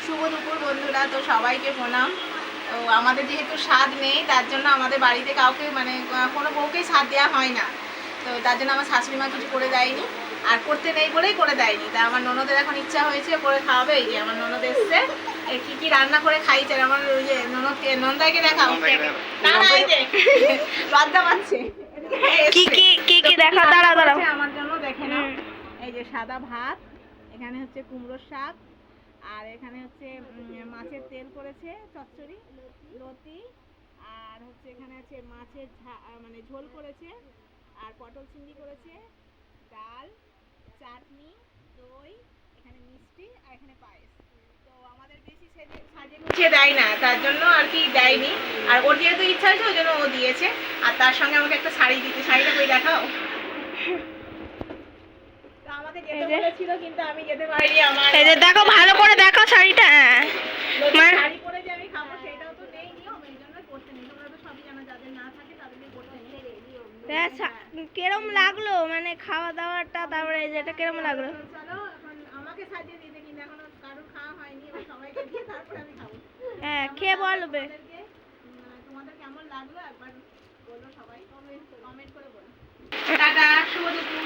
শুভ দুপুর বন্ধুরা, তো সবাইকে প্রণাম। তো আমাদের যেহেতু স্বাদ নেই, তার জন্য আমাদের বাড়িতে কাউকে মানে কোনো বউকেই স্বাদ দেওয়া হয় না। তো তার জন্য আমার শাশুড়ি মা কিছু করে দেয়নি, আর করতে নেই বলেই করে দেয়নি। তা আমার ননদের এখন ইচ্ছা হয়েছে করে খাওয়াবে। এই যে আমার ননদ এসছে, কি কি রান্না করে খাইছে। আমার ওই যে ননদকে, নন্দাইকে দেখাও। না না, এই যে লজ্জা পাচ্ছে। কি কি কি কি দেখা, দাঁড়াও দাঁড়াও আমার জন্য দেখে নাও। এই যে সাদা ভাত, এখানে হচ্ছে কুমড়োর শাক, আর এখানে হচ্ছে মাছের তেল করেছে চচ্চড়ি লতি, আর হচ্ছে এখানে আছে মাছের মানে ঝোল করেছে, আর পটল চিংড়ি করেছে, ডাল, চাটনি, দই, এখানে মিষ্টি, আর এখানে পায়েস। তো আমাদের বেশি সাজিয়ে গুছিয়ে দেয় না, তার জন্য আর কি দেয়নি। আর ওর যেহেতু ইচ্ছা হয়েছে ওই জন্য ও দিয়েছে। আর তার সঙ্গে আমাকে একটা শাড়ি দিতে। শাড়িটা কই দেখাও। বলেছিল কিন্তু আমি যেতে পারিনি। আমার এই যে দেখো, ভালো করে দেখো শাড়িটা। শাড়ি পরে যে আমি খাবো সেটাও তো নেই নিয়ম, এই জন্য করতে নেই। তোমরা তো সবই জানো, যাদের না থাকে তাদেরকে করতে নেই। কিরম লাগলো মানে খাওয়া দাওয়াটা, তারপরে যেটা কিরম লাগলো? চলো এখন আমাকে সাজিয়ে দিতে, কিন্তু এখনো কারোর খাওয়া হয়নি। এবার সবাইকে দিয়ে তারপরে আমি খাবো। হ্যাঁ, খেয়ে বলবে তোমাদের কেমন লাগলো একবার বলো, সবাই কমেন্ট করে বলো। টাটা, শুভ দুপুর।